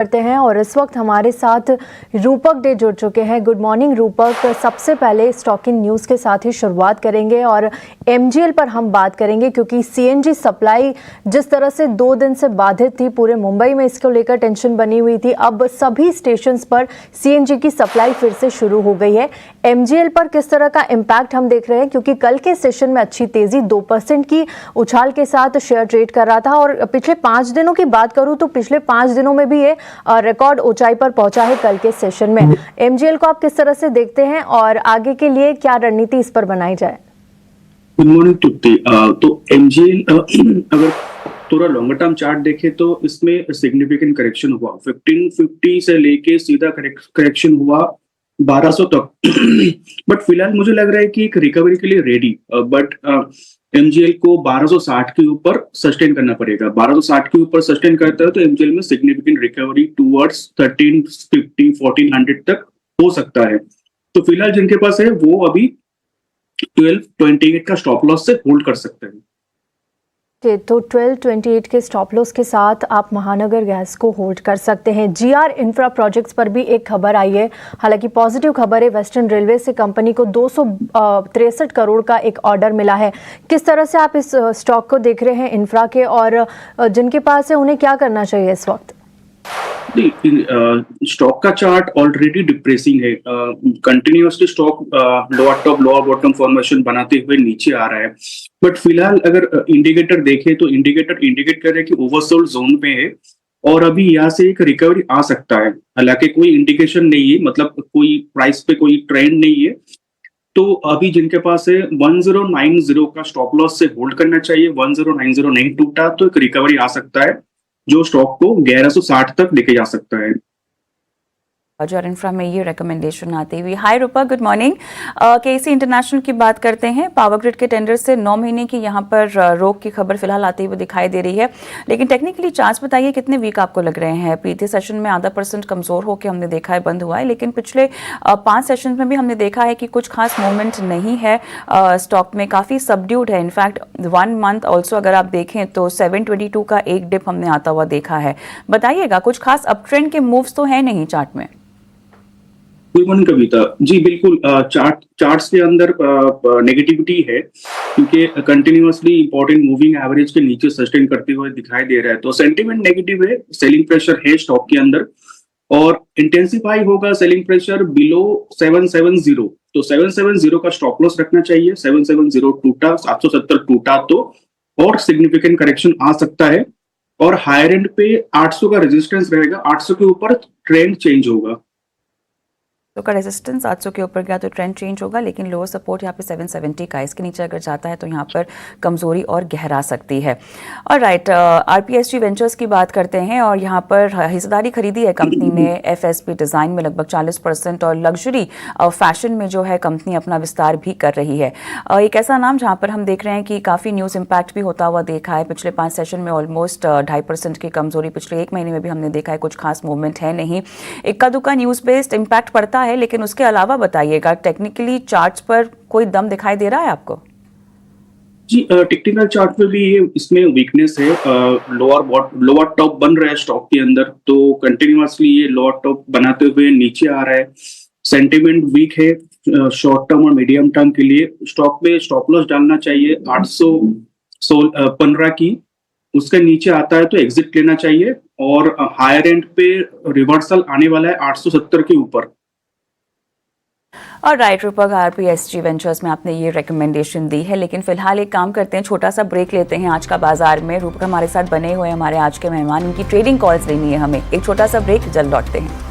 करते हैं और इस वक्त हमारे साथ रूपक डे जुड़ चुके हैं। गुड मॉर्निंग रूपक। सबसे पहले स्टॉकिंग न्यूज़ के साथ ही शुरुआत करेंगे और एमजीएल पर हम बात करेंगे क्योंकि सीएनजी सप्लाई जिस तरह से 2 दिन से बाधित थी, पूरे मुंबई में इसको लेकर टेंशन बनी हुई थी। अब सभी स्टेशंस पर सीएनजी की सप्लाई फिर से शुरू हो गई है। एमजीएल पर किस तरह का इम्पैक्ट हम देख रहे हैं, क्योंकि कल के सेशन में अच्छी तेजी 2% की उछाल के साथ शेयर ट्रेड कर रहा था और पिछले 5 दिनों की बात करूं तो पिछले 5 दिनों में भी ये रिकॉर्ड ऊंचाई पर पहुंचा है कल के सेशन में। एमजीएल को आप किस तरह से देखते हैं और आगे के लिए क्या रणनीति इस पर बनाई जाए? Good morning Tripti. तो एमजीएल अगर थोड़ा लॉन्गर टर्म चार्ट देखे तो इसमें सिग्निफिकेंट करेक्शन हुआ, 1550 से लेके सीधा करेक्शन हुआ 1200 तक। बट फिलहाल मुझे लग रहा है कि एक रिकवरी के लिए रेडी, बट एमजीएल को 1260 के ऊपर सस्टेन करना पड़ेगा। 1260 के ऊपर सस्टेन करता है तो एमजीएल में सिग्निफिकेंट रिकवरी टूवर्ड्स 1350 1400 तक हो सकता है। तो फिलहाल जिनके पास है वो अभी 1228 का स्टॉप लॉस से होल्ड कर सकते हैं। तो 1228 के स्टॉप लॉस के साथ आप महानगर गैस को होल्ड कर सकते हैं। जीआर इंफ्रा प्रोजेक्ट्स पर भी एक खबर आई है, हालांकि पॉजिटिव खबर है। वेस्टर्न रेलवे से कंपनी को 263 करोड़ का एक ऑर्डर मिला है। किस तरह से आप इस स्टॉक को देख रहे हैं इंफ्रा के, और जिनके पास है उन्हें क्या करना चाहिए इस वक्त? स्टॉक का चार्ट ऑलरेडी डिप्रेसिंग है। Continuously stock lower top lower bottom formation बनाते हुए नीचे आ रहा है। बट फिलहाल अगर इंडिकेटर देखें तो इंडिकेटर इंडिकेट कर रहा है कि ओवरसोल्ड जोन पे है और अभी यहाँ से एक रिकवरी आ सकता है। हालांकि कोई इंडिकेशन नहीं है, मतलब कोई प्राइस पे कोई ट्रेंड नहीं है। तो अभी जिनके पास है 1090 का स्टॉप लॉस से होल्ड करना चाहिए। 1090 नहीं टूटा तो एक रिकवरी आ सकता है जो स्टॉक को 1160 तक लेके जा सकता है। और इंफ्रा में ये रिकमेंडेशन आती हुई। हाय रूपा, गुड मॉर्निंग। केसी इंटरनेशनल की बात करते हैं। पावर ग्रिड के टेंडर से 9 महीने की यहाँ पर रोक की खबर फिलहाल आती हुई दिखाई दे रही है, लेकिन टेक्निकली चार्ट्स बताइए कितने वीक आपको लग रहे हैं? प्रीति सेशन में आधा % कमजोर होकर हमने देखा है, बंद हुआ है, लेकिन पिछले 5 सेशन में भी हमने देखा है कि कुछ खास मूवमेंट नहीं है स्टॉक में, काफी सबड्यूड है। इनफैक्ट 1 मंथ ऑल्सो अगर आप देखें तो 722 का एक डिप हमने आता हुआ देखा है। बताइएगा, कुछ खास अप ट्रेंड के मूव्स तो है नहीं चार्ट में? Good morning Kavita ji. बिल्कुल, चार्ट्स के अंदर नेगेटिविटी है क्योंकि कंटिन्यूअसली इंपॉर्टेंट मूविंग एवरेज के नीचे सस्टेन करते हुए दिखाई दे रहा है। तो सेंटीमेंट नेगेटिव है, सेलिंग प्रेशर है स्टॉक के अंदर और इंटेंसिफाई होगा सेलिंग प्रेशर बिलो 770। तो 770 का स्टॉप लॉस रखना चाहिए। 770 टूटा, 770 टूटा तो और सिग्निफिकेंट करेक्शन आ सकता है और हायर एंड पे 800 का रेजिस्टेंस रहेगा। 800 के ऊपर ट्रेंड चेंज होगा। तो का रेजिस्टेंस 800 के ऊपर गया तो ट्रेंड चेंज होगा, लेकिन लोअर सपोर्ट यहाँ पे 770 का, इसके नीचे अगर जाता है तो यहाँ पर कमजोरी और गहरा सकती है। और राइट, आरपीएसजी वेंचर्स की बात करते हैं और यहाँ पर हिस्सेदारी खरीदी है कंपनी ने एफएसपी डिजाइन में लगभग 40% और लग्जरी फैशन में जो है कंपनी अपना विस्तार भी कर रही है। एक ऐसा नाम जहाँ पर हम देख रहे हैं कि काफ़ी न्यूज़ इम्पैक्ट भी होता हुआ देखा है। पिछले 5 सेशन में ऑलमोस्ट 2.5% की कमजोरी, पिछले 1 महीने में भी हमने देखा है, कुछ खास मूवमेंट है नहीं। इक्का दुक्का न्यूज़ बेस्ड इम्पैक्ट पड़ता है, लेकिन उसके अलावा बताइएगा टेक्निकली चार्ट्स पर कोई दम दिखाई दे रहा है आपको? जी, टेक्निकल चार्ट पे भी ये इसमें वीकनेस है। लोअर टॉप बन रहा है स्टॉक के अंदर, तो कंटिन्यूअसली ये लोअर टॉप बनाते हुए नीचे आ रहा है। सेंटीमेंट वीक है शॉर्ट टर्म और मीडियम टर्म के लिए। स्टॉक में स्टॉप लॉस डालना चाहिए 815 की, उसके नीचे आता है तो एग्जिट लेना चाहिए और हायर एंड पे रिवर्सल आने वाला है 870 के ऊपर। और राइट रूपक, आरपीएसजी वेंचर्स में आपने ये रिकमेंडेशन दी है, लेकिन फिलहाल एक काम करते हैं, छोटा सा ब्रेक लेते हैं आज का बाजार में। रूपक हमारे साथ बने हुए हमारे आज के मेहमान, उनकी ट्रेडिंग कॉल्स लेनी है हमें। एक छोटा सा ब्रेक, जल्द लौटते हैं।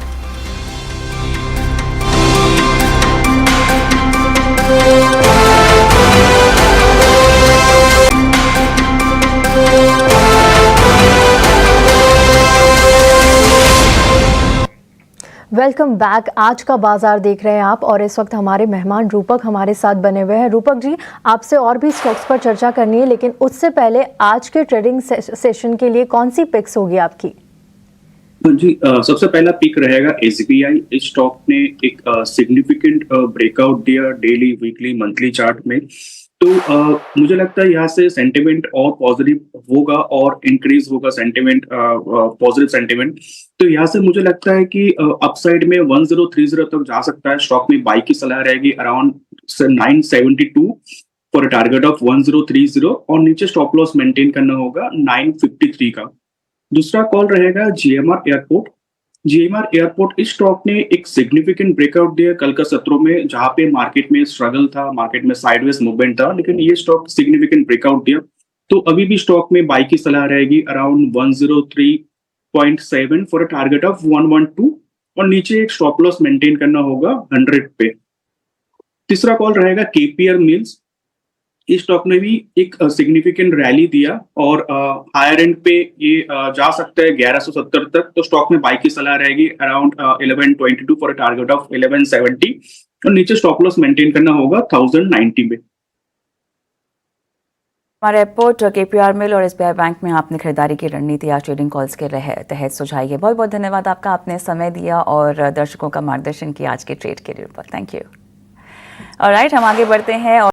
Welcome back. आज का बाजार देख रहे हैं आप और इस वक्त हमारे मेहमान रूपक हमारे साथ बने हुए हैं। रूपक जी, आपसे और भी स्टॉक्स पर चर्चा करनी है, लेकिन उससे पहले आज के ट्रेडिंग सेशन के लिए कौन सी पिक्स होगी आपकी? जी, सबसे पहला पिक रहेगा एसबीआई। इस स्टॉक ने एक सिग्निफिकेंट ब्रेकआउट दिया डेली, वीकली, मंथली चार्ट में। तो मुझे लगता है यहाँ से सेंटिमेंट और पॉजिटिव होगा और इंक्रीज होगा सेंटिमेंट, पॉजिटिव सेंटिमेंट। तो यहाँ से मुझे लगता है कि अपसाइड में 1030 तक जा सकता है। स्टॉक में बाई की सलाह रहेगी around 972 for a target of 1030 और नीचे स्टॉप लॉस मेंटेन करना होगा 953 का। दूसरा कॉल रहेगा जीएमआर एयरपोर्ट। जीएमआर एयरपोर्ट इस स्टॉक ने एक सिग्निफिकेंट ब्रेकआउट दिया कल का सत्रों में, जहां पे मार्केट में स्ट्रगल था, मार्केट में साइडवेज मूवमेंट था, लेकिन ये स्टॉक सिग्निफिकेंट ब्रेकआउट दिया। तो अभी भी स्टॉक में बाई की सलाह रहेगी around 103.7 for a target of 112 और नीचे एक स्टॉप लॉस मेंटेन करना होगा 100 पे। तीसरा कॉल रहेगा केपीआर मिल्स। इस स्टॉक ने भी एक सिग्निफिकेंट रैली दिया और हायर एंड पे ये जा सकता है 1170 तक। तो स्टॉक में बाई की सलाह रहेगी around 1122 for a target of 1170 और नीचे स्टॉप लॉस मेंटेन करना होगा 1090 में। हमारे एयरपोर्ट, केपीआर मिल और एसबीआई बैंक में आपने खरीदारी की रणनीति आज ट्रेडिंग कॉल्स के तहत सुझाई है। बहुत बहुत धन्यवाद आपका, आपने समय दिया और दर्शकों का मार्गदर्शन किया आज के ट्रेड के लिए। Thank you. ऑलराइट, हम आगे बढ़ते हैं और